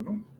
¿no?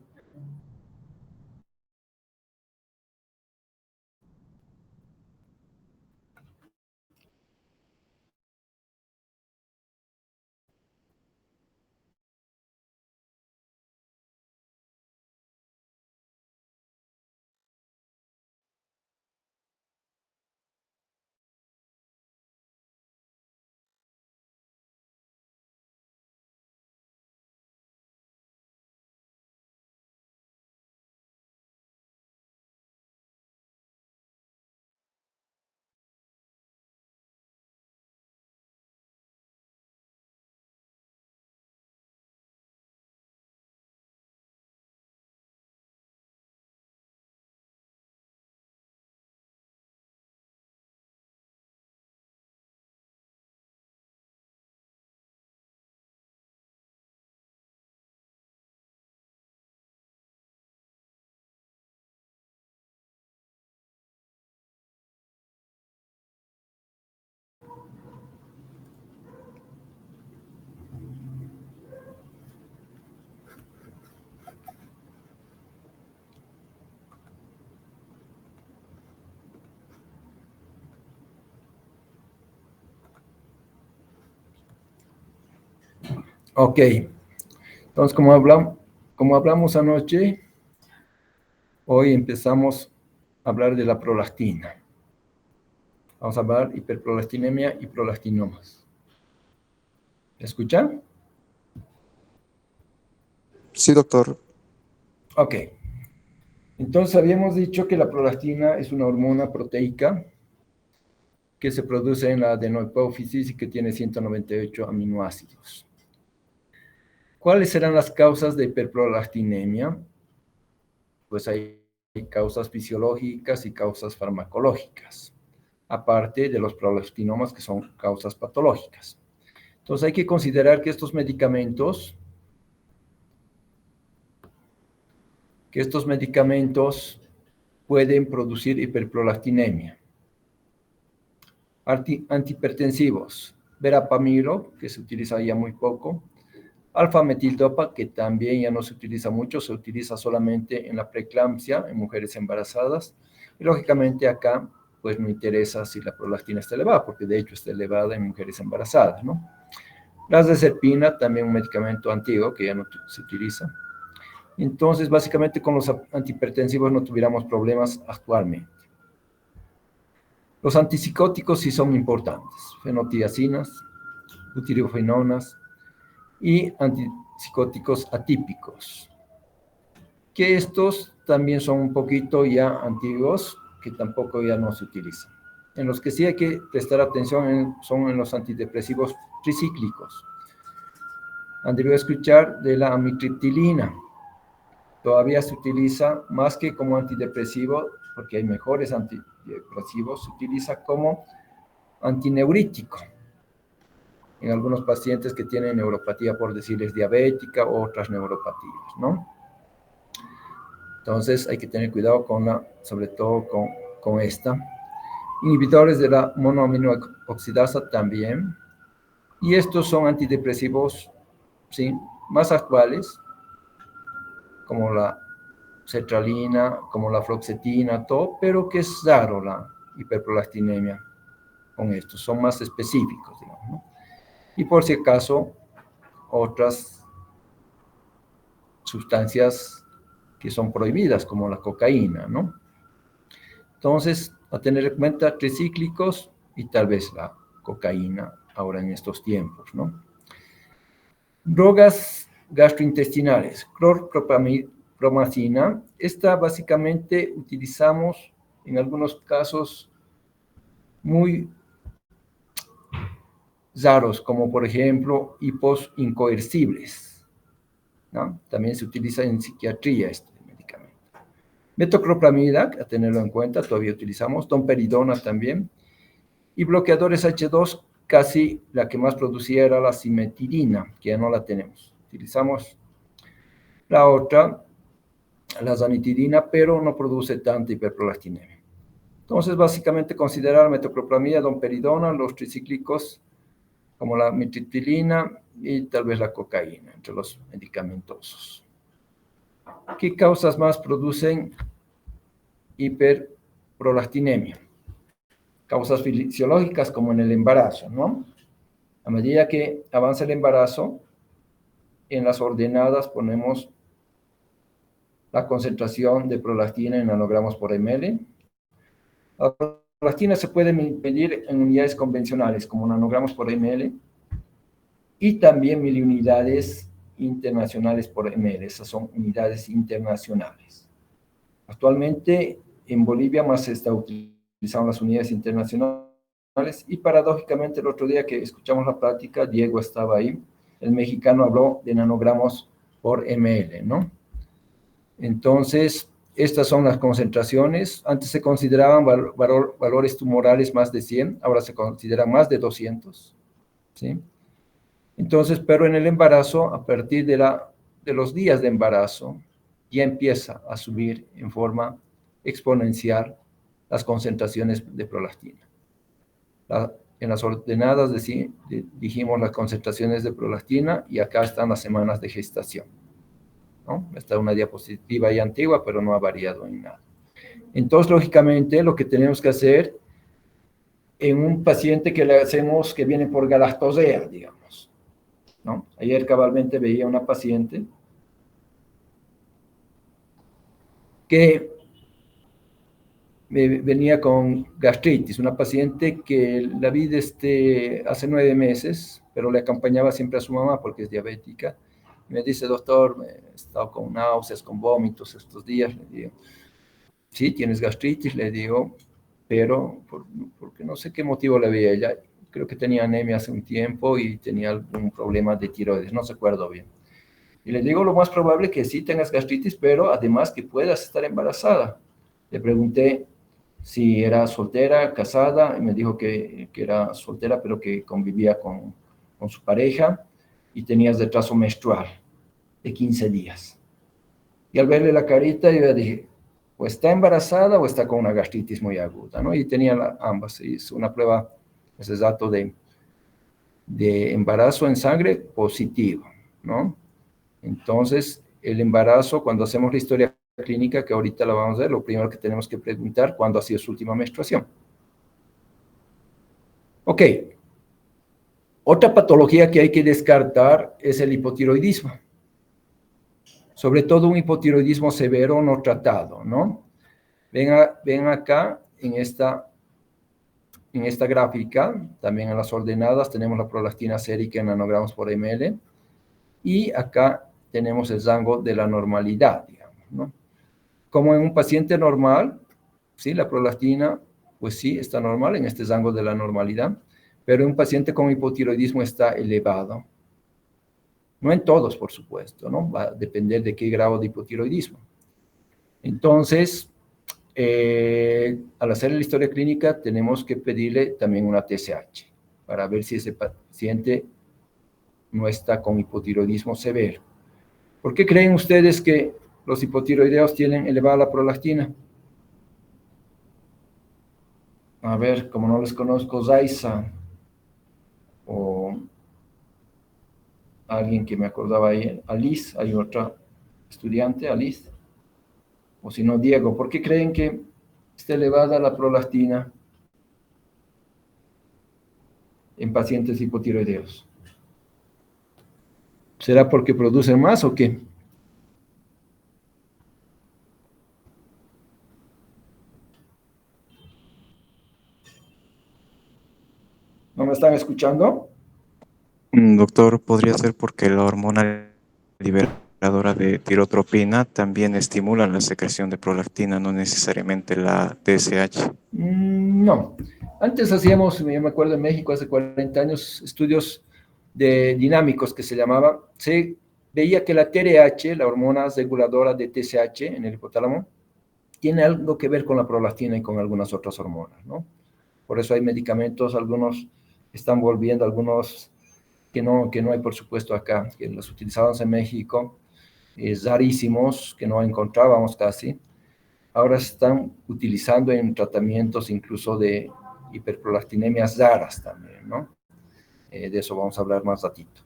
Ok, entonces como hablamos anoche, hoy empezamos a hablar de la prolactina. Vamos a hablar de hiperprolastinemia y prolactinomas. ¿Escuchan? Sí, doctor. Ok. Entonces habíamos dicho que la prolactina es una hormona proteica que se produce en la adenohipófisis y que tiene 198 aminoácidos. ¿Cuáles serán las causas de hiperprolactinemia? Pues hay causas fisiológicas y causas farmacológicas, aparte de los prolactinomas que son causas patológicas. Entonces hay que considerar que estos medicamentos pueden producir hiperprolactinemia. Antihipertensivos, verapamilo, que se utiliza ya muy poco, alfa-metildopa, que también ya no se utiliza mucho, se utiliza solamente en la preeclampsia, en mujeres embarazadas, y lógicamente acá pues no interesa si la prolactina está elevada, porque de hecho está elevada en mujeres embarazadas, ¿no? Lazerpina, también un medicamento antiguo que ya no se utiliza. Entonces, básicamente con los antihipertensivos no tuviéramos problemas actualmente. Los antipsicóticos sí son importantes, fenotiacinas, butirofenonas y antipsicóticos atípicos, que estos también son un poquito ya antiguos, que tampoco ya no se utilizan. En los que sí hay que prestar atención son en los antidepresivos tricíclicos. Han debido escuchar de la amitriptilina. Todavía se utiliza más que como antidepresivo, porque hay mejores antidepresivos, se utiliza como antineurítico en algunos pacientes que tienen neuropatía, por decirles diabética o otras neuropatías, ¿no? Entonces hay que tener cuidado sobre todo con esta. Inhibidores de la monoaminooxidasa también. Y estos son antidepresivos, ¿sí?, más actuales, como la sertralina, como la fluoxetina, todo, pero que es raro la hiperprolactinemia con estos, son más específicos, digamos, ¿no? Y por si acaso, otras sustancias que son prohibidas, como la cocaína, ¿no? Entonces, a tener en cuenta tricíclicos y tal vez la cocaína ahora en estos tiempos, ¿no? Drogas gastrointestinales, clorpromazina. Esta básicamente utilizamos en algunos casos muy raros, como por ejemplo hipos incoercibles, ¿no? También se utiliza en psiquiatría este medicamento. Metoclopramida, a tenerlo en cuenta, todavía utilizamos. Domperidona también. Y bloqueadores H2, casi la que más producía era la cimetidina, que ya no la tenemos. Utilizamos la otra, la zanitidina, pero no produce tanta hiperprolactinemia. Entonces, básicamente considerar metoclopramida, domperidona, los tricíclicos como la mitriptilina y tal vez la cocaína, entre los medicamentosos. ¿qué causas más producen hiperprolastinemia? Causas fisiológicas como en el embarazo, ¿no? A medida que avanza el embarazo, en las ordenadas ponemos la concentración de prolactina en nanogramos por ml. La prolactina se puede medir en unidades convencionales, como nanogramos por ml, y también miliunidades internacionales por ml. Esas son unidades internacionales. Actualmente, en Bolivia más se está utilizando las unidades internacionales, y paradójicamente el otro día que escuchamos la plática, Diego estaba ahí, el mexicano habló de nanogramos por ml, ¿no? Entonces, estas son las concentraciones. Antes se consideraban valores tumorales más de 100, ahora se consideran más de 200, ¿sí? Entonces, pero en el embarazo, a partir de los días de embarazo, ya empieza a subir en forma exponencial las concentraciones de prolactina. En las ordenadas dijimos las concentraciones de prolactina, y acá están las semanas de gestación, ¿no? Está una diapositiva ahí antigua, pero no ha variado en nada. Entonces, lógicamente, lo que tenemos que hacer en un paciente que le hacemos que viene por galactosea, digamos, ¿no? Ayer cabalmente veía una paciente que venía con gastritis, una paciente que la vi hace 9 meses, pero le acompañaba siempre a su mamá porque es diabética. Me dice, doctor, he estado con náuseas, con vómitos estos días. Le digo, sí, tienes gastritis, le digo, pero porque no sé qué motivo le veía ella. Creo que tenía anemia hace un tiempo y tenía algún problema de tiroides, no se acuerdo bien. Y le digo, lo más probable es que sí tengas gastritis, pero además que puedas estar embarazada. Le pregunté si era soltera, casada, y me dijo que era soltera, pero que convivía con su pareja, y tenías retraso menstrual de 15 días. Y al verle la carita, yo dije, o está embarazada o está con una gastritis muy aguda, ¿no? Y tenía ambas. Hizo una prueba, ese dato de embarazo en sangre positivo, ¿no? Entonces, el embarazo, cuando hacemos la historia clínica, que ahorita la vamos a ver, lo primero que tenemos que preguntar, ¿cuándo ha sido su última menstruación? Ok. Otra patología que hay que descartar es el hipotiroidismo. Sobre todo un hipotiroidismo severo no tratado, ¿no? Ven acá en esta gráfica, también en las ordenadas, tenemos la prolactina sérica en nanogramos por ml, y acá tenemos el rango de la normalidad, digamos, ¿no? Como en un paciente normal, ¿sí? La prolactina, pues sí, está normal en este rango de la normalidad, pero en un paciente con hipotiroidismo está elevado. No en todos, por supuesto, ¿no? Va a depender de qué grado de hipotiroidismo. Entonces, al hacer la historia clínica, tenemos que pedirle también una TSH para ver si ese paciente no está con hipotiroidismo severo. ¿Por qué creen ustedes que los hipotiroideos tienen elevada la prolactina? A ver, como no les conozco, Zaiza, o alguien que me acordaba ahí, Alice, hay otra estudiante, Alice, o si no, Diego. ¿Por qué creen que está elevada la prolactina en pacientes hipotiroideos? ¿Será porque producen más o qué? ¿No me están escuchando? Doctor, podría ser porque la hormona liberadora de tirotropina también estimula la secreción de prolactina, no necesariamente la TSH. No. Antes hacíamos, yo me acuerdo en México hace 40 años, estudios dinámicos que se llamaban. Se veía que la TRH, la hormona reguladora de TSH en el hipotálamo, tiene algo que ver con la prolactina y con algunas otras hormonas, ¿no? Por eso hay medicamentos, algunos están volviendo, algunos que no hay, por supuesto, acá, que los utilizábamos en México, rarísimos, que no encontrábamos casi. Ahora se están utilizando en tratamientos incluso de hiperprolactinemias raras también, ¿no? De eso vamos a hablar más ratito.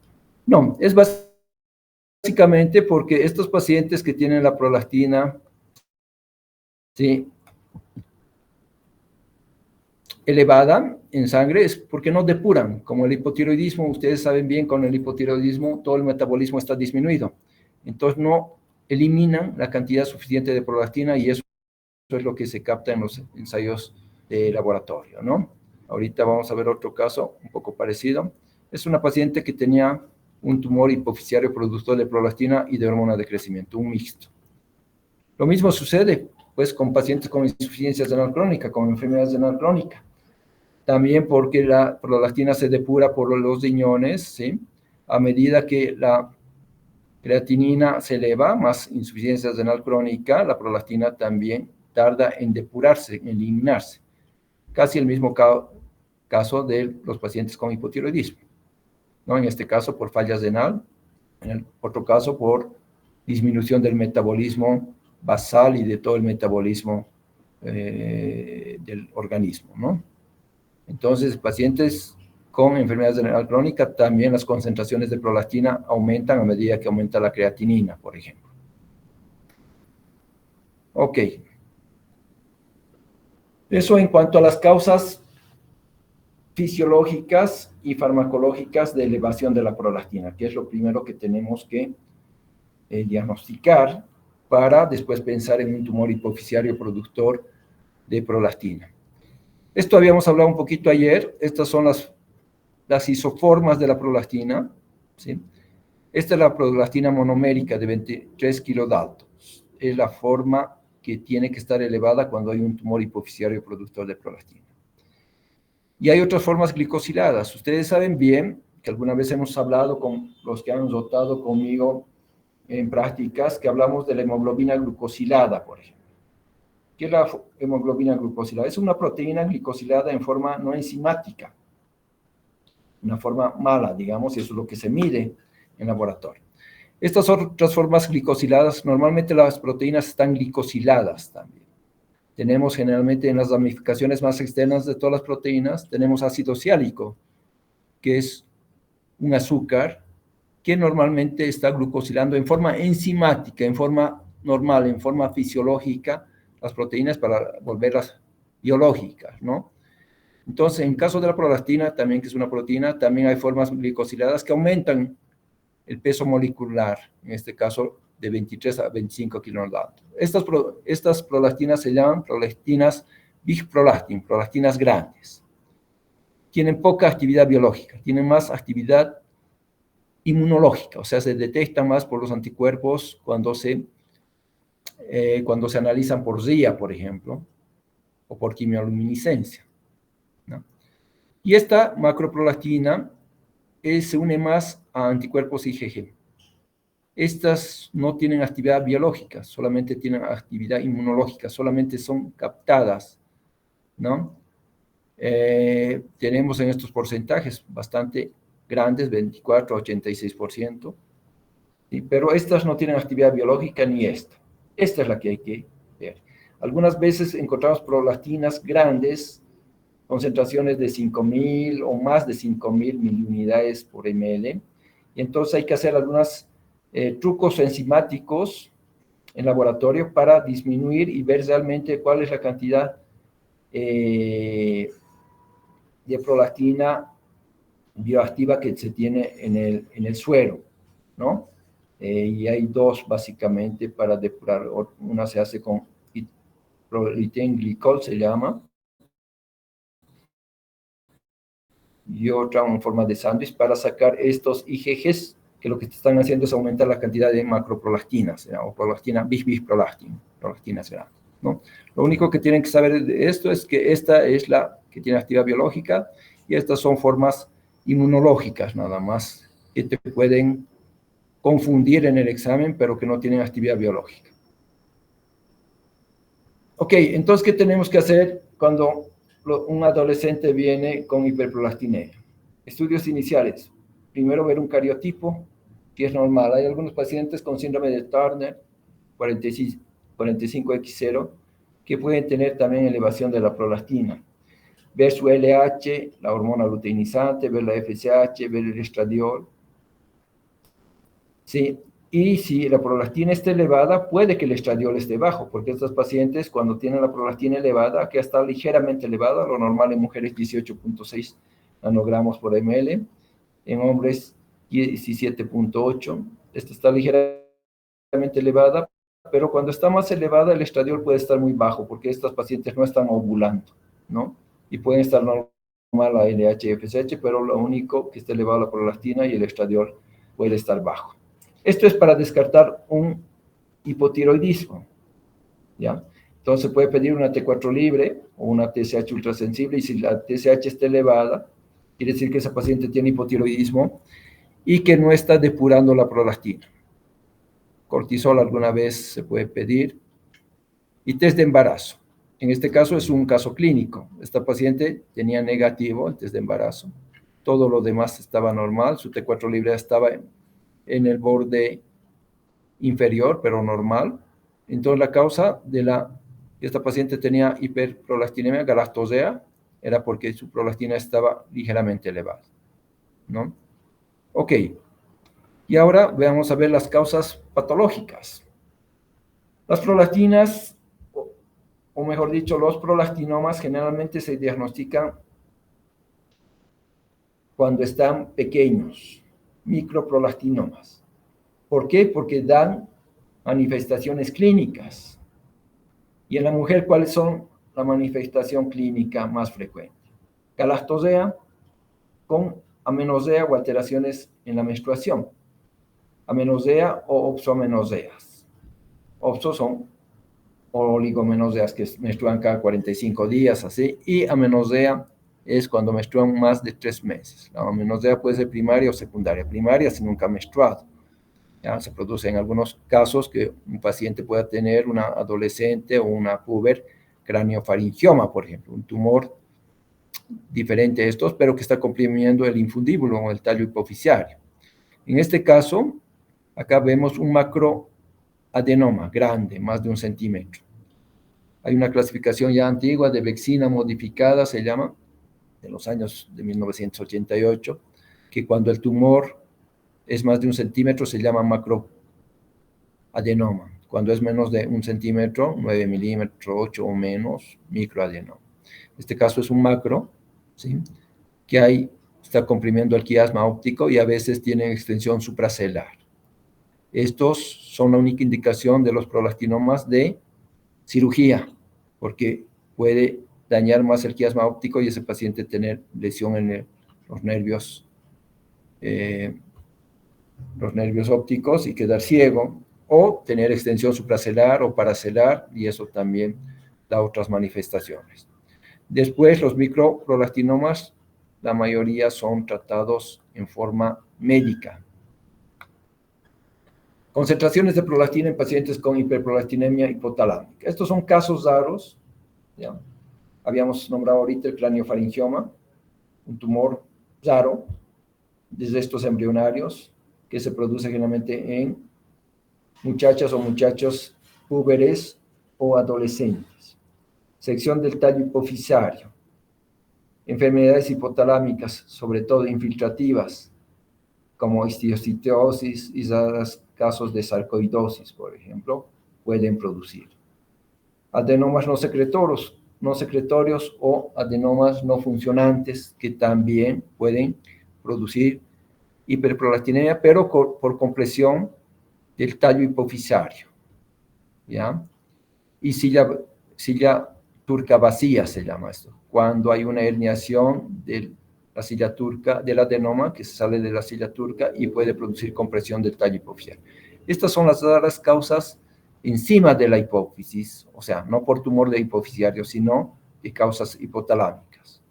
No, es básicamente básicamente porque estos pacientes que tienen la prolactina, ¿sí?, elevada en sangre es porque no depuran, como el hipotiroidismo. Ustedes saben bien, con el hipotiroidismo todo el metabolismo está disminuido, entonces no eliminan la cantidad suficiente de prolactina y eso es lo que se capta en los ensayos de laboratorio, ¿no? Ahorita vamos a ver otro caso un poco parecido. Es una paciente que tenía un tumor hipofisiario productor de prolactina y de hormona de crecimiento, un mixto. Lo mismo sucede, pues, con pacientes con insuficiencia renal crónica, con enfermedades renal crónica. También porque la prolactina se depura por los riñones, ¿sí? A medida que la creatinina se eleva, más insuficiencia renal crónica, la prolactina también tarda en depurarse, en eliminarse. Casi el mismo caso de los pacientes con hipotiroidismo, ¿no? En este caso por falla renal, en el otro caso por disminución del metabolismo basal y de todo el metabolismo del organismo, ¿no? Entonces, pacientes con enfermedades renal crónica, también las concentraciones de prolactina aumentan a medida que aumenta la creatinina, por ejemplo. Ok. Eso en cuanto a las causas fisiológicas y farmacológicas de elevación de la prolactina, que es lo primero que tenemos que diagnosticar para después pensar en un tumor hipofisiario productor de prolactina. Esto habíamos hablado un poquito ayer. Estas son las isoformas de la prolactina, ¿sí? Esta es la prolactina monomérica de 23 kilodaltons. Es la forma que tiene que estar elevada cuando hay un tumor hipofisiario productor de prolactina. Y hay otras formas glicosiladas. Ustedes saben bien que alguna vez hemos hablado con los que han rotado conmigo en prácticas, que hablamos de la hemoglobina glucosilada, por ejemplo. ¿Qué es la hemoglobina glucosilada? Es una proteína glicosilada en forma no enzimática, una forma mala, digamos, y eso es lo que se mide en laboratorio. Estas otras formas glicosiladas, normalmente las proteínas están glicosiladas también. Tenemos generalmente en las ramificaciones más externas de todas las proteínas, tenemos ácido siálico, que es un azúcar que normalmente está glucosilando en forma enzimática, en forma normal, en forma fisiológica, las proteínas para volverlas biológicas, ¿no? Entonces, en caso de la prolactina, también que es una proteína, también hay formas glicosiladas que aumentan el peso molecular, en este caso de 23 a 25 kilodaltons. Estas prolactinas se llaman prolactinas big prolactin, prolactinas grandes. Tienen poca actividad biológica, tienen más actividad inmunológica, o sea, se detectan más por los anticuerpos cuando se analizan por RIA, por ejemplo, o por quimioluminiscencia, ¿no? Y esta macroprolactina se une más a anticuerpos IgG. Estas no tienen actividad biológica, solamente tienen actividad inmunológica, solamente son captadas, ¿no? Tenemos en estos porcentajes bastante grandes, 24 a 86%, ¿sí? Pero estas no tienen actividad biológica ni esta. Esta es la que hay que ver. Algunas veces encontramos prolactinas grandes, concentraciones de 5.000 o más de 5.000 miliunidades por ml, y entonces hay que hacer algunos trucos enzimáticos en laboratorio para disminuir y ver realmente cuál es la cantidad de prolactina bioactiva que se tiene en el suero, ¿no? Y hay dos básicamente para depurar. Una se hace con proteinglicol, se llama, y otra en forma de sándwich para sacar estos IgGs, que lo que están haciendo es aumentar la cantidad de macroprolactinas, o prolactina, prolactinas grandes, ¿no? Lo único que tienen que saber de esto es que esta es la que tiene actividad biológica y estas son formas inmunológicas nada más, que te pueden confundir en el examen, pero que no tienen actividad biológica. Ok, entonces, ¿qué tenemos que hacer cuando un adolescente viene con hiperprolactinemia? Estudios iniciales. Primero ver un cariotipo, que es normal. Hay algunos pacientes con síndrome de Turner, 45X0, que pueden tener también elevación de la prolactina. Ver su LH, la hormona luteinizante, ver la FSH, ver el estradiol. Sí, Y si la prolactina está elevada, puede que el estradiol esté bajo, porque estos pacientes cuando tienen la prolactina elevada, que está ligeramente elevada, lo normal en mujeres 18.6 nanogramos por ml, en hombres 17.8, esta está ligeramente elevada, pero cuando está más elevada el estradiol puede estar muy bajo, porque estos pacientes no están ovulando, ¿no? Y pueden estar normal la LH y FSH, pero lo único que está elevado la prolactina y el estradiol puede estar bajo. Esto es para descartar un hipotiroidismo, ¿ya? Entonces puede pedir una T4 libre o una TSH ultrasensible, y si la TSH está elevada, quiere decir que esa paciente tiene hipotiroidismo y que no está depurando la prolactina. Cortisol alguna vez se puede pedir. Y test de embarazo. En este caso es un caso clínico. Esta paciente tenía negativo el test de embarazo. Todo lo demás estaba normal. Su T4 libre estaba en el borde inferior, pero normal. Entonces la causa de esta paciente tenía hiperprolastinemia, galactosea, era porque su prolactina estaba ligeramente elevada, ¿no? Ok. Y ahora vamos a ver las causas patológicas. Las prolactinas, o mejor dicho, los prolactinomas generalmente se diagnostican cuando están pequeños, microprolactinomas. ¿Por qué? Porque dan manifestaciones clínicas. Y en la mujer, ¿cuáles son la manifestación clínica más frecuente? Galactosea con amenorrea o alteraciones en la menstruación. Amenorrea o opsomenoreas. Opso son oligomenoreas que menstruan cada 45 días, así, y amenorrea es cuando menstruan más de 3 meses. La amenorrea puede ser primaria o secundaria. Primaria si nunca ha menstruado. ¿Ya? Se produce en algunos casos que un paciente pueda tener una adolescente o una puber craniofaringioma, por ejemplo, un tumor diferente a estos, pero que está comprimiendo el infundíbulo o el tallo hipofisiario. En este caso, acá vemos un macroadenoma grande, más de 1 centímetro. Hay una clasificación ya antigua de Vexina modificada, se llama, de los años de 1988, que cuando el tumor es más de 1 centímetro se llama macroadenoma. Cuando es menos de 1 centímetro, 9 milímetros, 8 o menos, microadenoma. Este caso es un macro, ¿sí? Que está comprimiendo el quiasma óptico y a veces tienen extensión supracelular. Estos son la única indicación de los prolactinomas de cirugía, porque puede dañar más el quiasma óptico y ese paciente tener lesión en los nervios ópticos y quedar ciego, o tener extensión supracelular o paracelular, y eso también da otras manifestaciones. Después, los microprolactinomas, la mayoría son tratados en forma médica. Concentraciones de prolactina en pacientes con hiperprolactinemia hipotalámica. Estos son casos raros, ¿ya? Habíamos nombrado ahorita el craniofaringioma, un tumor raro, desde estos embrionarios, que se produce generalmente en muchachas o muchachos púberes o adolescentes. Sección del tallo hipofisiario. Enfermedades hipotalámicas, sobre todo infiltrativas, como histiocytosis y raros casos de sarcoidosis, por ejemplo, pueden producir. Adenomas no secretorios o adenomas no funcionantes, que también pueden producir hiperprolactinemia, pero por compresión del tallo hipofisiario, ¿ya? Y silla turca vacía se llama esto, cuando hay una herniación de la silla turca, del adenoma que sale de la silla turca y puede producir compresión del tallo hipofisiario. Estas son las raras causas encima de la hipófisis, o sea, no por tumor de hipofisiario, sino de causas hipotalámicas.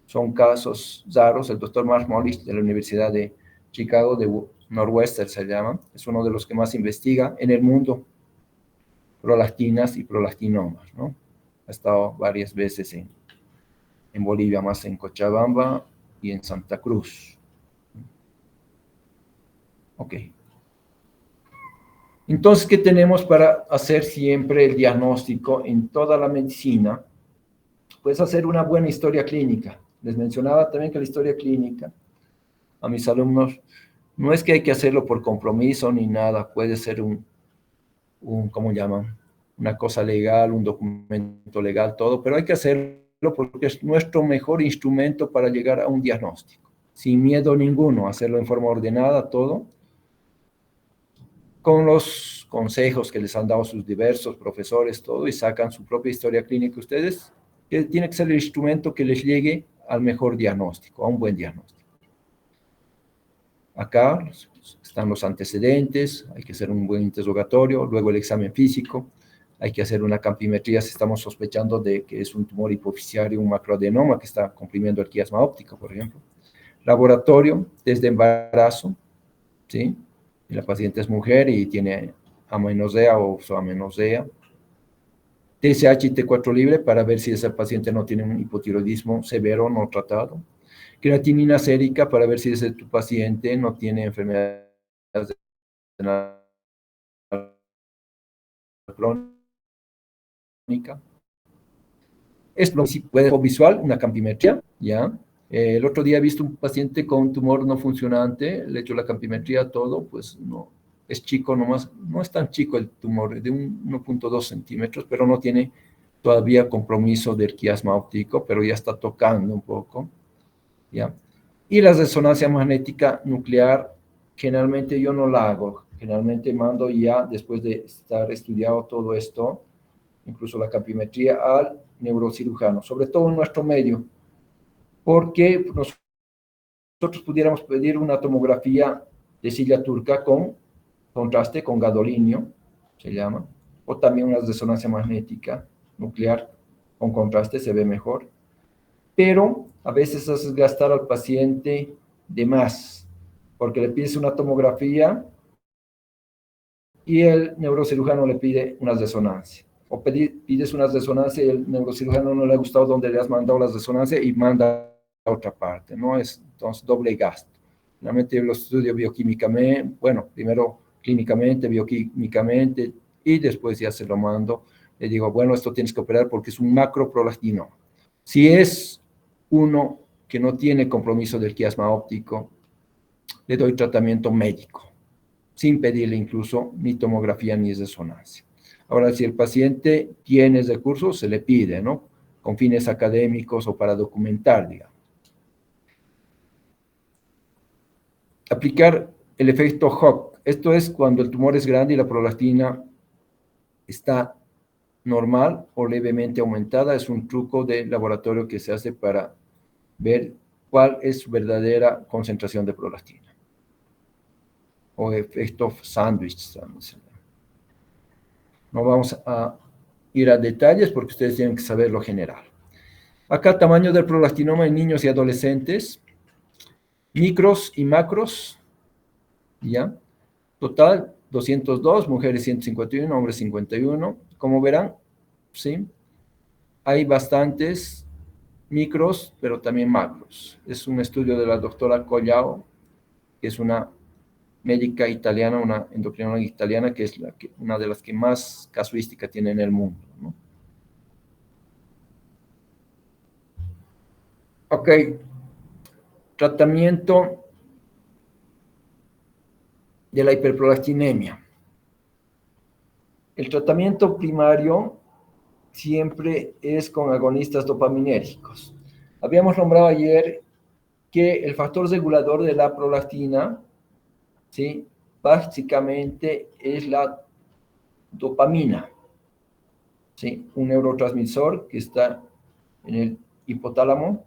Son casos raros. El doctor Mark Morris de la Universidad de Chicago, de Northwestern se llama, es uno de los que más investiga en el mundo prolactinas y prolactinomas, ¿no? Ha estado varias veces en Bolivia, más en Cochabamba y en Santa Cruz. Ok. Entonces, ¿qué tenemos para hacer siempre el diagnóstico en toda la medicina? Pues hacer una buena historia clínica. Les mencionaba también que la historia clínica, a mis alumnos No es que hay que hacerlo por compromiso ni nada, puede ser ¿cómo llaman? Una cosa legal, un documento legal, todo, pero hay que hacerlo porque es nuestro mejor instrumento para llegar a un diagnóstico. Sin miedo ninguno, hacerlo en forma ordenada, todo, con los consejos que les han dado sus diversos profesores, todo, y sacan su propia historia clínica ustedes, que tiene que ser el instrumento que les llegue al mejor diagnóstico, a un buen diagnóstico. Acá están los antecedentes, hay que hacer un buen interrogatorio, luego el examen físico, hay que hacer una campimetría si estamos sospechando de que es un tumor hipoficiario, un macroadenoma que está comprimiendo el quiasma óptico, por ejemplo. Laboratorio, desde embarazo, ¿sí? Y la paciente es mujer y tiene amenorrea o zoamenorrea. TSH y T4 libre para ver si esa paciente no tiene un hipotiroidismo severo no tratado. Creatinina sérica para ver si ese tu paciente no tiene enfermedades crónica. Esto si puede visual, una campimetría, ¿ya? El otro día he visto un paciente con tumor no funcionante, le he hecho la campimetría, todo, pues no, es chico nomás, no es tan chico el tumor, de 1.2 centímetros, pero no tiene todavía compromiso del quiasma óptico, pero ya está tocando un poco, ¿ya? Y la resonancia magnética nuclear, generalmente yo no la hago, generalmente mando ya, después de estar estudiado todo esto, incluso la campimetría, al neurocirujano, sobre todo en nuestro medio, porque nosotros pudiéramos pedir una tomografía de silla turca con contraste, con gadolinio, se llama, o también una resonancia magnética nuclear con contraste, se ve mejor, pero a veces haces gastar al paciente de más, porque le pides una tomografía y el neurocirujano le pide una resonancia. O pides una resonancia y el neurocirujano no le ha gustado donde le has mandado la resonancia y manda a otra parte, ¿no? Es entonces doble gasto. Realmente yo lo estudio bioquímicamente, bueno, primero clínicamente, bioquímicamente, y después ya se lo mando. Le digo, bueno, esto tienes que operar porque es un macroprolactinoma. Si es uno que no tiene compromiso del quiasma óptico, le doy tratamiento médico, sin pedirle incluso ni tomografía ni resonancia. Ahora, si el paciente tiene recursos, se le pide, ¿no? Con fines académicos o para documentar, digamos. Aplicar el efecto Hock. Esto es cuando el tumor es grande y la prolactina está normal o levemente aumentada. Es un truco de laboratorio que se hace para ver cuál es su verdadera concentración de prolactina. O efecto sándwich. No vamos a ir a detalles porque ustedes tienen que saber lo general. Acá tamaño del prolactinoma en niños y adolescentes, micros y macros, ¿ya? Total 202, mujeres 151, hombres 51. Como verán, ¿sí? Hay bastantes micros, pero también macros. Es un estudio de la doctora Collao, que es una médica italiana, una endocrinóloga italiana, que es una de las que más casuística tiene en el mundo, ¿no? Ok, tratamiento de la hiperprolactinemia. El tratamiento primario siempre es con agonistas dopaminérgicos. Habíamos nombrado ayer que el factor regulador de la prolactina, ¿sí? Básicamente es la dopamina, ¿sí? Un neurotransmisor que está en el hipotálamo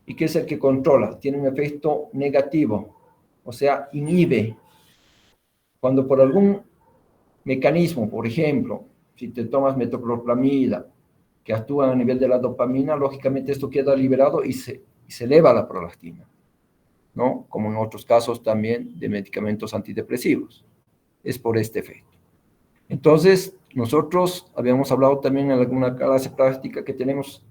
y que es el que controla, tiene un efecto negativo, o sea, inhibe. Cuando por algún mecanismo, por ejemplo, si te tomas metoclopramida, que actúa a nivel de la dopamina, lógicamente esto queda liberado y se eleva la prolactina, ¿no? Como en otros casos también de medicamentos antidepresivos. Es por este efecto. Entonces, nosotros habíamos hablado también en alguna clase práctica que tenemos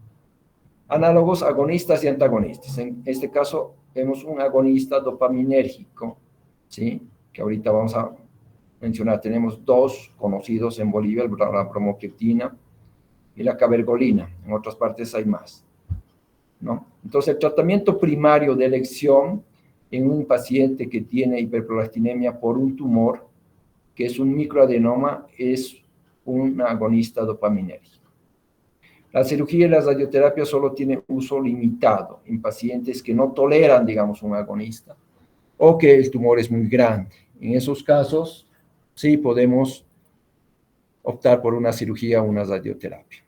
análogos agonistas y antagonistas. En este caso, vemos un agonista dopaminérgico, ¿sí? Que ahorita vamos a mencionar. Tenemos dos conocidos en Bolivia, la bromocriptina y la cabergolina. En otras partes hay más, ¿no? Entonces, el tratamiento primario de elección en un paciente que tiene hiperprolactinemia por un tumor, que es un microadenoma, es un agonista dopaminérgico. La cirugía y la radioterapia solo tienen uso limitado en pacientes que no toleran, digamos, un agonista o que el tumor es muy grande. En esos casos, sí podemos optar por una cirugía o una radioterapia.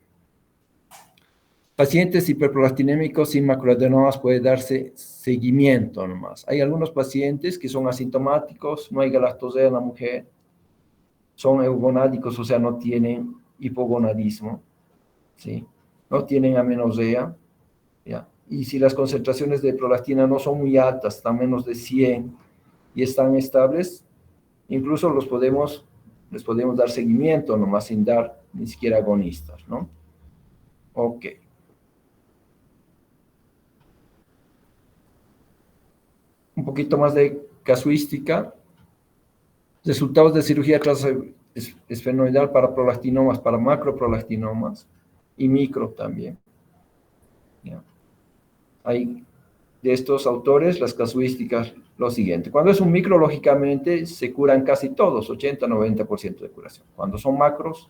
Pacientes hiperprolactinémicos sin macroadenomas puede darse seguimiento nomás. Hay algunos pacientes que son asintomáticos, no hay galactosidad en la mujer, son eugonádicos, o sea, no tienen hipogonadismo, ¿sí? No tienen amenorrea, ¿ya? Y si las concentraciones de prolactina no son muy altas, están menos de 100 y están estables, incluso les podemos dar seguimiento nomás sin dar ni siquiera agonistas, ¿no? Ok. Un poquito más de casuística. Resultados de cirugía transesfenoidal para prolactinomas, para macroprolactinomas y micro también. ¿Ya? Hay de estos autores las casuísticas lo siguiente. Cuando es un micro, lógicamente, se curan casi todos, 80-90% de curación. Cuando son macros,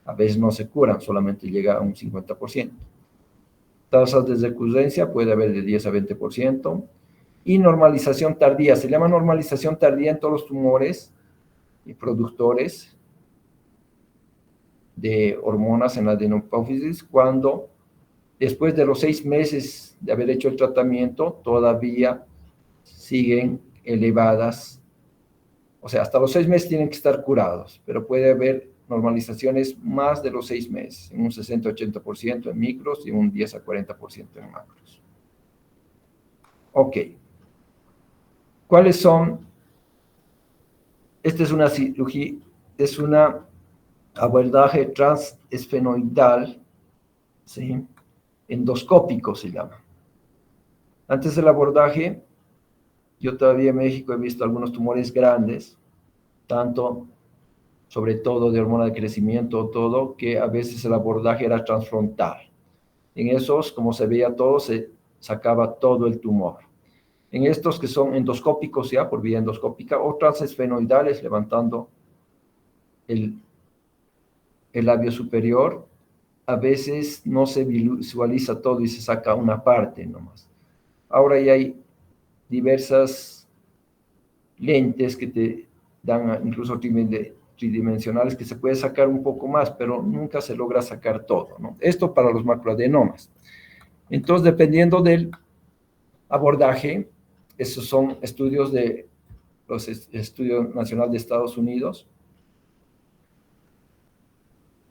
a veces no se curan, solamente llega a un 50%. Tasas de recurrencia puede haber de 10 a 20%. Y normalización tardía. Se llama normalización tardía en todos los tumores y productores de hormonas en la adenopófisis, cuando después de los 6 meses de haber hecho el tratamiento, todavía siguen elevadas. O sea, hasta los 6 meses tienen que estar curados, pero puede haber normalizaciones más de los 6 meses, en un 60-80% en micros y un 10 a 40% en macros. Ok. ¿Cuáles son? Esta es una cirugía, es un abordaje transesfenoidal, ¿sí? Endoscópico se llama. Antes del abordaje, yo todavía en México he visto algunos tumores grandes, tanto, sobre todo de hormona de crecimiento, todo, que a veces el abordaje era transfrontal. En esos, como se veía todo, se sacaba todo el tumor. En estos que son endoscópicos ya, por vía endoscópica, o transesfenoidales, levantando el labio superior, a veces no se visualiza todo y se saca una parte nomás. Ahora ya hay diversas lentes que te dan incluso tridimensionales que se puede sacar un poco más, pero nunca se logra sacar todo, ¿no? Esto para los macroadenomas. Entonces, dependiendo del abordaje, esos son estudios de los Estudios Nacional de Estados Unidos.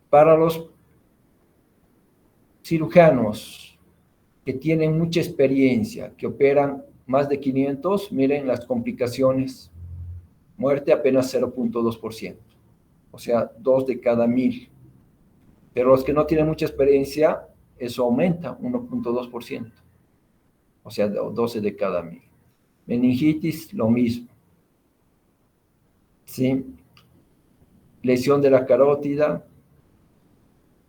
Para los cirujanos que tienen mucha experiencia, que operan más de 500, miren las complicaciones. Muerte apenas 0.2%, o sea, 2 de cada 1000. Pero los que no tienen mucha experiencia, eso aumenta 1.2%, o sea, 12 de cada 1000. Meningitis, lo mismo. ¿Sí? Lesión de la carótida,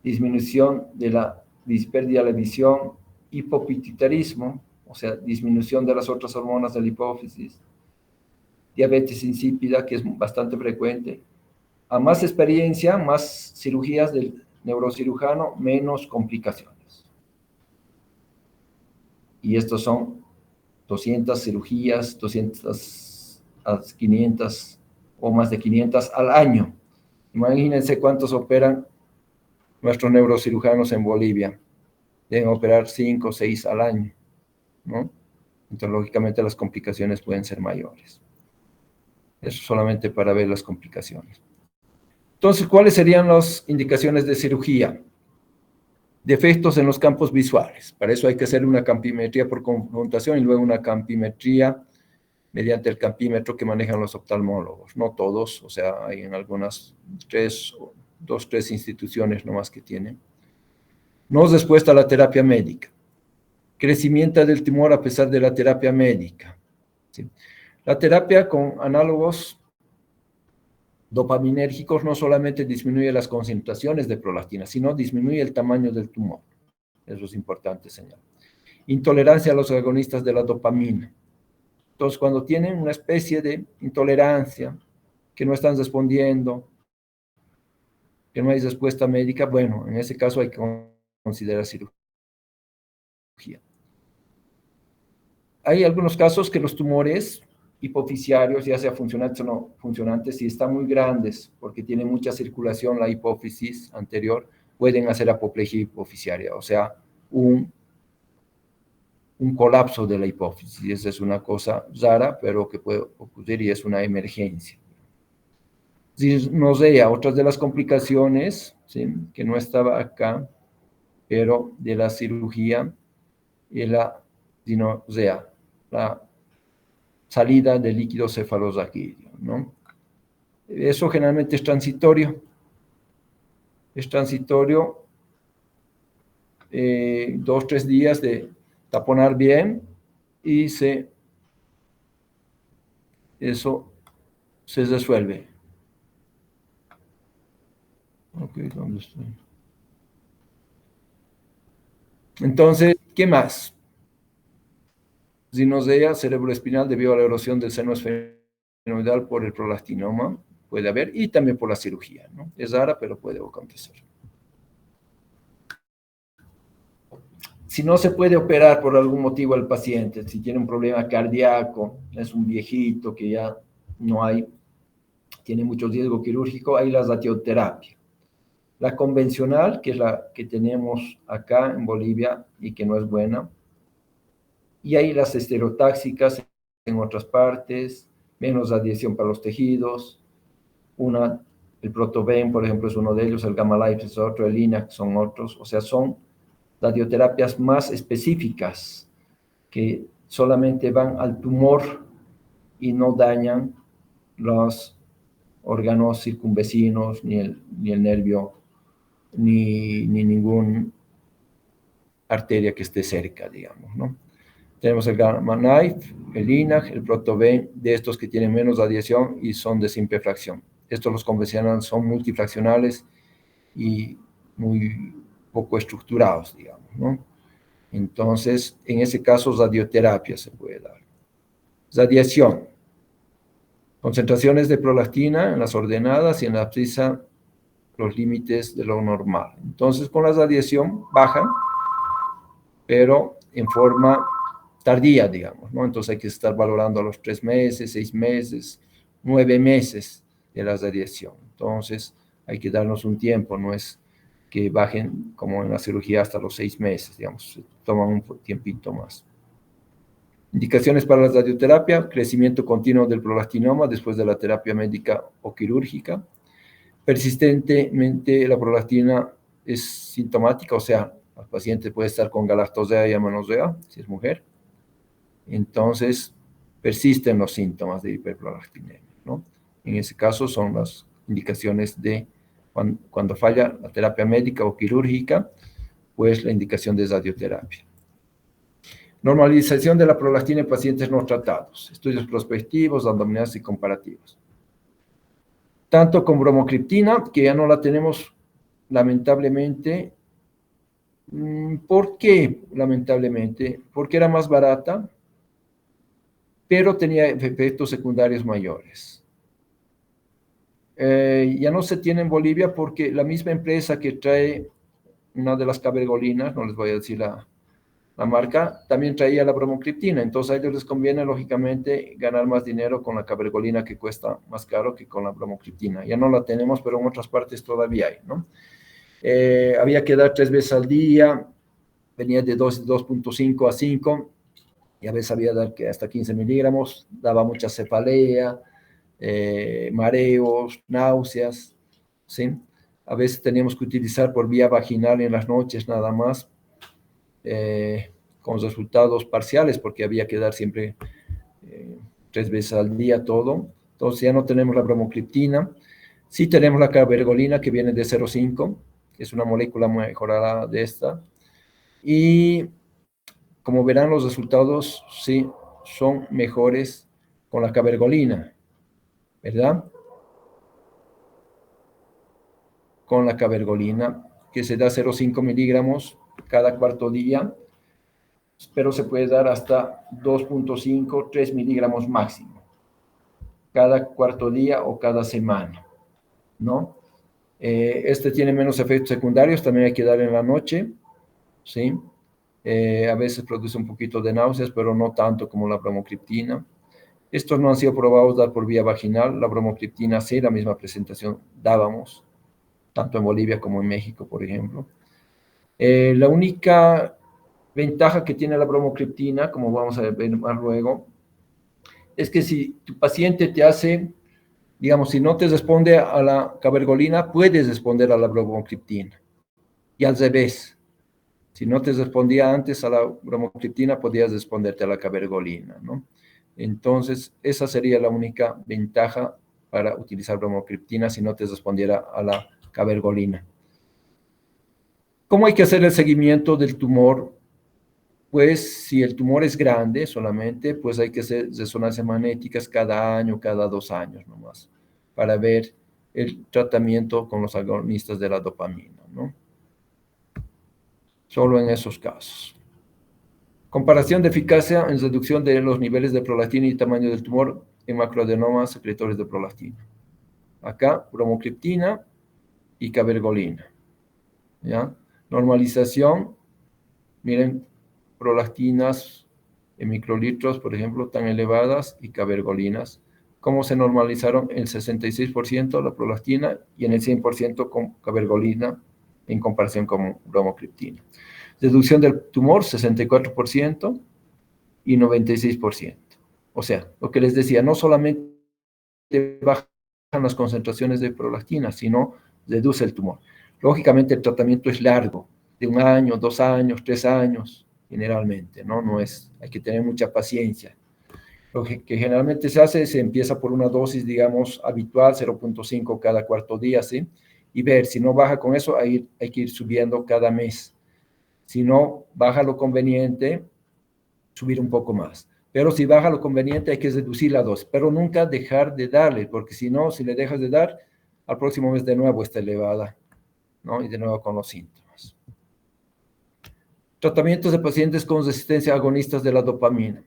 disminución de la pérdida de la visión, hipopituitarismo, o sea, disminución de las otras hormonas de la hipófisis, diabetes insípida, que es bastante frecuente. A más experiencia, más cirugías del neurocirujano, menos complicaciones. Y estos son 200 cirugías, 200 a 500 o más de 500 al año. Imagínense cuántos operan nuestros neurocirujanos en Bolivia. Deben operar 5 o 6 al año, ¿no? Entonces, lógicamente, las complicaciones pueden ser mayores. Eso solamente para ver las complicaciones. Entonces, ¿cuáles serían las indicaciones de cirugía? Defectos en los campos visuales. Para eso hay que hacer una campimetría por confrontación y luego una campimetría mediante el campímetro que manejan los oftalmólogos. No todos, o sea, hay en algunas 2, 3 instituciones nomás que tienen. No respuesta a la terapia médica. Crecimiento del tumor a pesar de la terapia médica. ¿Sí? La terapia con análogos dopaminérgicos no solamente disminuye las concentraciones de prolactina, sino disminuye el tamaño del tumor. Eso es importante señalar. Intolerancia a los agonistas de la dopamina. Entonces, cuando tienen una especie de intolerancia, que no están respondiendo, que no hay respuesta médica, bueno, en ese caso hay que considerar cirugía. Hay algunos casos que los tumores hipofisiarios, ya sea funcionantes o no funcionantes, si están muy grandes, porque tiene mucha circulación la hipófisis anterior, pueden hacer apoplejía hipofisiaria, o sea, un colapso de la hipófisis. Esa es una cosa rara, pero que puede ocurrir y es una emergencia. Disnosea, otras de las complicaciones, ¿sí?, que no estaba acá, pero de la cirugía, y la disnosea, la salida de líquido cefalorraquídeo, ¿no? Eso generalmente es transitorio. Es transitorio, 2, 3 días de taponar bien y eso se resuelve. Ok, ¿dónde estoy? Entonces, ¿qué más? Sinosea cerebroespinal debido a la erosión del seno esfenoidal por el prolactinoma, puede haber, y también por la cirugía, ¿no? Es rara, pero puede acontecer. Si no se puede operar por algún motivo al paciente, si tiene un problema cardíaco, es un viejito que ya no hay, tiene mucho riesgo quirúrgico, hay la radioterapia. La convencional, que es la que tenemos acá en Bolivia y que no es buena, y hay las estereotáxicas en otras partes, menos radiación para los tejidos, el Protoven, por ejemplo, es uno de ellos, el Gamma Life es otro, el INAC son otros, o sea, son radioterapias más específicas que solamente van al tumor y no dañan los órganos circunvecinos, ni el nervio, ni ninguna arteria que esté cerca, digamos, ¿no? Tenemos el Gamma Knife, el INAC, el Protoven, de estos que tienen menos radiación y son de simple fracción. Estos los convencionales son multifraccionales y muy poco estructurados, digamos, ¿no? Entonces, en ese caso, radioterapia se puede dar. Radiación. Concentraciones de prolactina en las ordenadas y en la abscisa los límites de lo normal. Entonces, con la radiación bajan, pero en forma tardía, digamos, ¿no? Entonces hay que estar valorando a los 3 meses, 6 meses, 9 meses de la radiación. Entonces hay que darnos un tiempo, no es que bajen como en la cirugía hasta los 6 meses, digamos, se toman un tiempito más. Indicaciones para la radioterapia: crecimiento continuo del prolactinoma después de la terapia médica o quirúrgica. Persistentemente la prolactina es sintomática, o sea, el paciente puede estar con galactosea y amenorrea, si es mujer. Entonces, persisten los síntomas de hiperprolactinemia, ¿no? En ese caso son las indicaciones de cuando falla la terapia médica o quirúrgica, pues la indicación de radioterapia. Normalización de la prolactina en pacientes no tratados. Estudios prospectivos, randomizados y comparativos. Tanto con bromocriptina, que ya no la tenemos lamentablemente. ¿Por qué lamentablemente? Porque era más barata, pero tenía efectos secundarios mayores. Ya no se tiene en Bolivia porque la misma empresa que trae una de las cabergolinas, no les voy a decir la marca, también traía la bromocriptina. Entonces a ellos les conviene, lógicamente, ganar más dinero con la cabergolina, que cuesta más caro que con la bromocriptina. Ya no la tenemos, pero en otras partes todavía hay, ¿no? Había que dar 3 veces al día, venía de 2.5 a 5, y a veces había que dar hasta 15 miligramos, daba mucha cefalea, mareos, náuseas, ¿sí? A veces teníamos que utilizar por vía vaginal en las noches nada más, con resultados parciales, porque había que dar siempre 3 veces al día todo. Entonces ya no tenemos la bromocriptina. Sí tenemos la cabergolina, que viene de 0,5, que es una molécula mejorada de esta. Y como verán, los resultados sí son mejores con la cabergolina, ¿verdad? Con la cabergolina, que se da 0,5 miligramos cada cuarto día. pero se puede dar hasta 2.5, 3 miligramos máximo, cada cuarto día o cada semana, ¿no? Este tiene menos efectos secundarios, también hay que dar en la noche, ¿sí? A veces produce un poquito de náuseas, pero no tanto como la bromocriptina. Estos no han sido probados dar por vía vaginal. La bromocriptina sí, la misma presentación dábamos, tanto en Bolivia como en México, por ejemplo. La única ventaja que tiene la bromocriptina, como vamos a ver más luego, es que si tu paciente te hace, digamos, si no te responde a la cabergolina, puedes responder a la bromocriptina. Y al revés, si no te respondía antes a la bromocriptina, podías responderte a la cabergolina, ¿no? Entonces, esa sería la única ventaja para utilizar bromocriptina si no te respondiera a la cabergolina. ¿Cómo hay que hacer el seguimiento del tumor? Pues si el tumor es grande solamente, pues hay que hacer resonancias magnéticas cada año, cada 2 años nomás, para ver el tratamiento con los agonistas de la dopamina, ¿no? Solo en esos casos. Comparación de eficacia en reducción de los niveles de prolactina y tamaño del tumor en macroadenomas secretores de prolactina. Acá, bromocriptina y cabergolina. ¿Ya? Normalización, miren, prolactinas en microlitros, por ejemplo, tan elevadas, y cabergolinas. ¿Cómo se normalizaron? El 66% la prolactina y en el 100% con cabergolina en comparación con bromocriptina. Reducción del tumor, 64% y 96%. O sea, lo que les decía, no solamente bajan las concentraciones de prolactina, sino reduce el tumor. Lógicamente, el tratamiento es largo, de 1 año, 2 años, 3 años, generalmente, ¿no? No es, hay que tener mucha paciencia. Lo que generalmente se hace, se empieza por una dosis, digamos, habitual, 0.5 cada cuarto día, ¿sí? Y ver, si no baja con eso, hay que ir subiendo cada mes. Si no baja lo conveniente, subir un poco más. Pero si baja lo conveniente, hay que reducir la dosis, pero nunca dejar de darle, porque si no, si le dejas de dar, al próximo mes de nuevo está elevada, ¿no? Y de nuevo con los síntomas. Tratamientos de pacientes con resistencia a agonistas de la dopamina.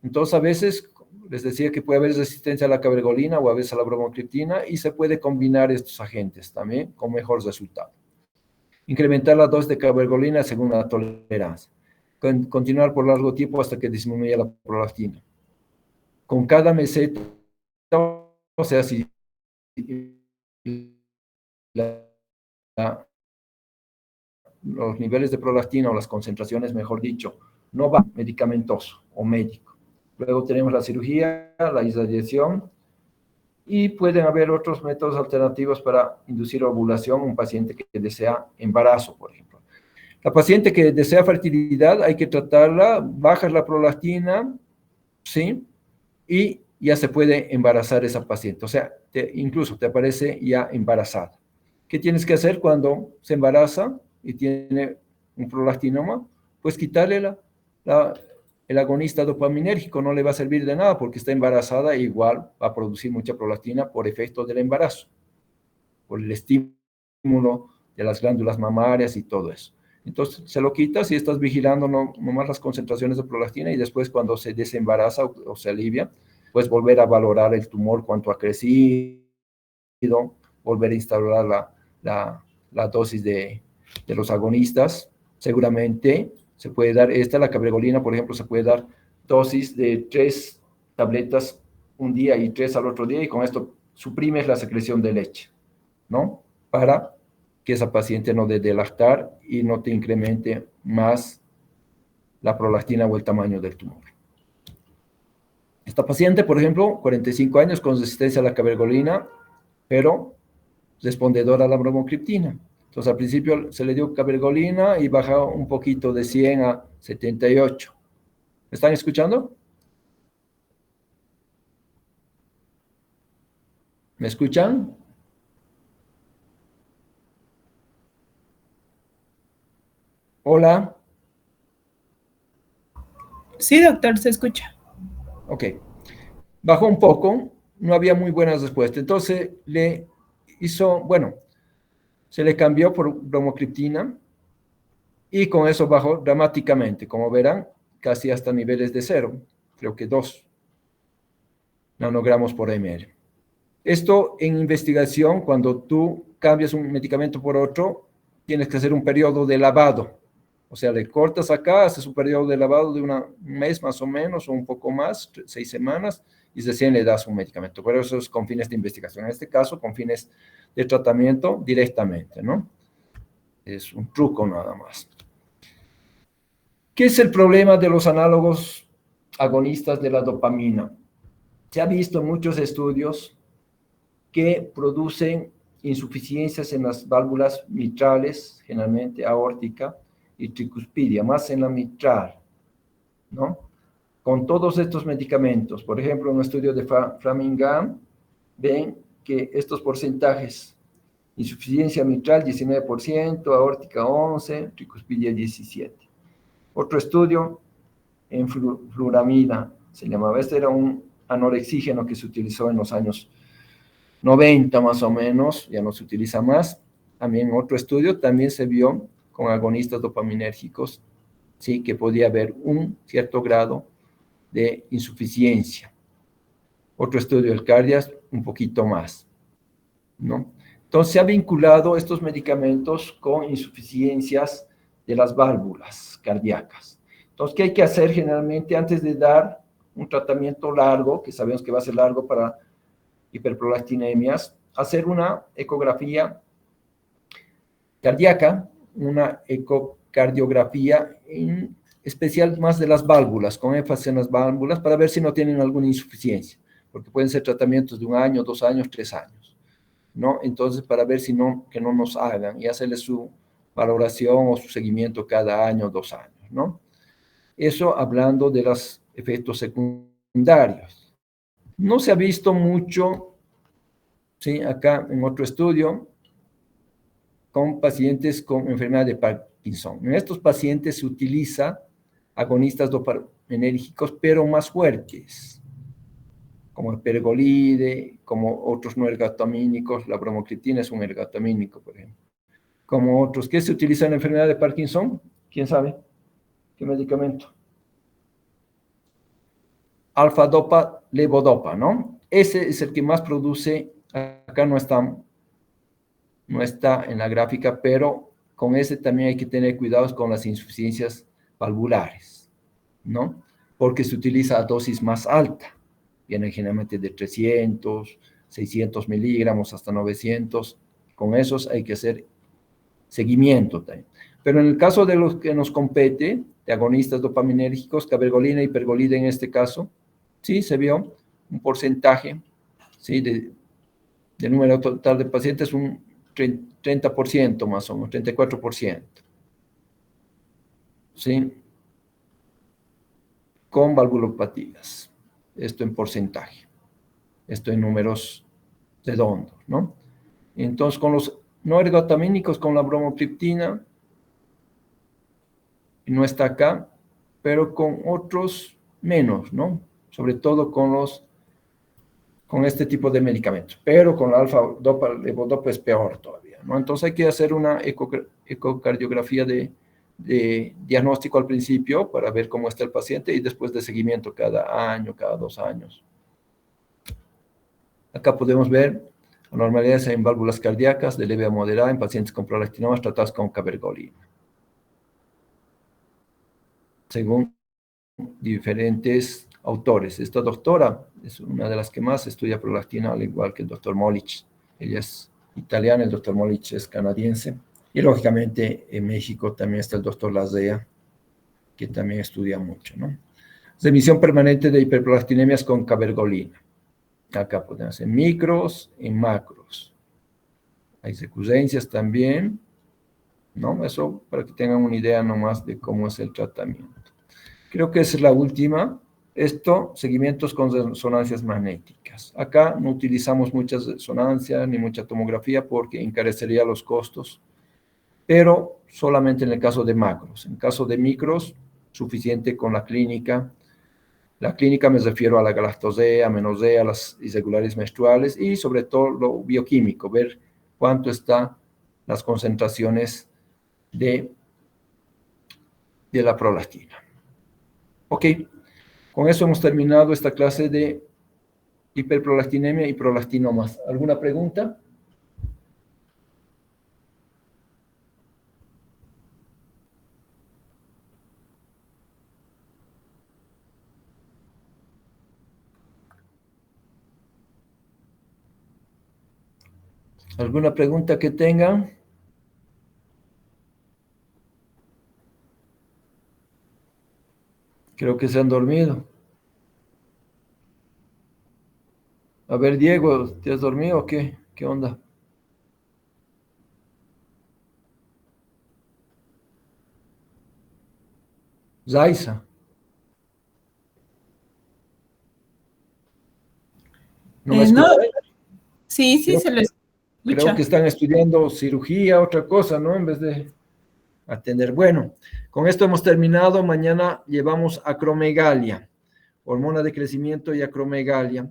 Entonces, a veces, les decía que puede haber resistencia a la cabergolina o a veces a la bromocriptina, y se puede combinar estos agentes también con mejor resultado. Incrementar la dosis de cabergolina según la tolerancia. Continuar por largo tiempo hasta que disminuya la prolactina. Con cada meseta, o sea, si los niveles de prolactina o las concentraciones, mejor dicho, no va medicamentoso o médico. Luego tenemos la cirugía, la irradiación, y pueden haber otros métodos alternativos para inducir ovulación en un paciente que desea embarazo, por ejemplo. La paciente que desea fertilidad, hay que tratarla, bajas la prolactina, ¿sí? Y ya se puede embarazar esa paciente. O sea, incluso te aparece ya embarazada. ¿Qué tienes que hacer cuando se embaraza y tiene un prolactinoma? Pues quitarle el agonista dopaminérgico, no le va a servir de nada porque está embarazada e igual va a producir mucha prolactina por efecto del embarazo, por el estímulo de las glándulas mamarias y todo eso. Entonces, se lo quitas y estás vigilando nomás las concentraciones de prolactina, y después cuando se desembaraza o se alivia, pues volver a valorar el tumor, cuánto ha crecido, volver a instaurar la dosis de los agonistas. Seguramente se puede dar, la cabergolina, por ejemplo, se puede dar dosis de 3 tabletas un día y 3 al otro día, y con esto suprimes la secreción de leche, ¿no? Para que esa paciente no dé de lactar y no te incremente más la prolactina o el tamaño del tumor. Esta paciente, por ejemplo, 45 años con resistencia a la cabergolina, pero respondedora a la bromocriptina. Entonces, al principio se le dio cabergolina y bajó un poquito de 100 a 78. ¿Me están escuchando? ¿Me escuchan? Hola. Sí, doctor, se escucha. Ok. Bajó un poco, no había muy buenas respuestas. Entonces le hizo, bueno, se le cambió por bromocriptina y con eso bajó dramáticamente. Como verán, casi hasta niveles de 0, creo que 2 nanogramos por ml. Esto en investigación, cuando tú cambias un medicamento por otro, tienes que hacer un periodo de lavado. O sea, le cortas acá, haces un periodo de lavado de un mes más o menos, o un poco más, 6 semanas, y recién le das un medicamento. Pero eso es con fines de investigación. En este caso, con fines de tratamiento directamente, ¿no? Es un truco nada más. ¿Qué es el problema de los análogos agonistas de la dopamina? Se ha visto en muchos estudios que producen insuficiencias en las válvulas mitrales, generalmente aórtica y tricuspidia, más en la mitral, ¿no? Con todos estos medicamentos, por ejemplo, en un estudio de Framingham, ven que estos porcentajes, insuficiencia mitral 19%, aórtica 11%, tricuspidia 17%. Otro estudio en fluramida, se llamaba, este era un anorexígeno que se utilizó en los años 90 más o menos, ya no se utiliza más. También otro estudio también se vio con agonistas dopaminérgicos, sí, que podía haber un cierto grado de insuficiencia. Otro estudio del Cardias, un poquito más, ¿no? Entonces se ha vinculado estos medicamentos con insuficiencias de las válvulas cardíacas. Entonces, ¿qué hay que hacer generalmente antes de dar un tratamiento largo, que sabemos que va a ser largo para hiperprolactinemias? Hacer una ecografía cardíaca, una ecocardiografía en especial más de las válvulas, con énfasis en las válvulas, para ver si no tienen alguna insuficiencia, porque pueden ser tratamientos de 1 año, 2 años, 3 años, ¿no? Entonces, para ver si no, que no nos hagan y hacerle su valoración o su seguimiento cada año, 2 años, ¿no? Eso hablando de los efectos secundarios. No se ha visto mucho, ¿sí? Acá en otro estudio, con pacientes con enfermedad de Parkinson. En estos pacientes se utiliza agonistas dopaminérgicos, pero más fuertes, como el pergolide, como otros no ergotamínicos, la bromocriptina es un ergotamínico, por ejemplo, como otros. ¿Qué se utiliza en la enfermedad de Parkinson? ¿Quién sabe? ¿Qué medicamento? Alfa-dopa, levodopa, ¿no? Ese es el que más produce, acá no está en la gráfica, pero con ese también hay que tener cuidados con las insuficiencias valvulares, ¿no? Porque se utiliza a dosis más alta, vienen generalmente de 300, 600 miligramos hasta 900, con esos hay que hacer seguimiento también. Pero en el caso de los que nos compete, de agonistas dopaminérgicos, cabergolina y pergolide en este caso, sí se vio un porcentaje, sí, del número total de pacientes, un 30% más o menos, 34%, ¿sí? Con valvulopatías, esto en porcentaje, esto en números redondos, ¿no? Entonces, con los no ergotamínicos, con la bromocriptina, no está acá, pero con otros menos, ¿no? Sobre todo con este tipo de medicamentos, pero con la alfa-dopa, levodopa es peor todavía, ¿no? Entonces hay que hacer una ecocardiografía de diagnóstico al principio para ver cómo está el paciente y después de seguimiento cada año, cada 2 años. Acá podemos ver anormalidades en válvulas cardíacas de leve a moderada en pacientes con prolactinomas tratados con cabergolina, según diferentes autores. Esta doctora es una de las que más estudia prolactina, al igual que el doctor Molich. Ella es italiana, el doctor Molich es canadiense. Y lógicamente en México también está el doctor Lazea, que también estudia mucho, ¿no? Remisión permanente de hiperprolactinemias con cabergolina. Acá podemos hacer micros y macros. Hay recurrencias también, ¿no? Eso para que tengan una idea nomás de cómo es el tratamiento. Creo que esa es la última. Esto, seguimientos con resonancias magnéticas. Acá no utilizamos muchas resonancias ni mucha tomografía porque encarecería los costos, pero solamente en el caso de macros. En caso de micros, suficiente con la clínica. La clínica me refiero a la galactosea, amenorrea, las irregularidades menstruales y sobre todo lo bioquímico, ver cuánto están las concentraciones de la prolactina. Ok, con eso hemos terminado esta clase de hiperprolactinemia y prolactinomas. ¿Alguna pregunta? ¿Alguna pregunta que tengan? Creo que se han dormido. A ver, Diego, ¿te has dormido o qué? ¿Qué onda? Zaisa, ¿no me No, escuchas? sí, sí, Creo, se lo creo que escucha. están estudiando cirugía, otra cosa, ¿no? En vez de atender. Bueno, con esto hemos terminado. Mañana llevamos acromegalia, hormona de crecimiento y acromegalia.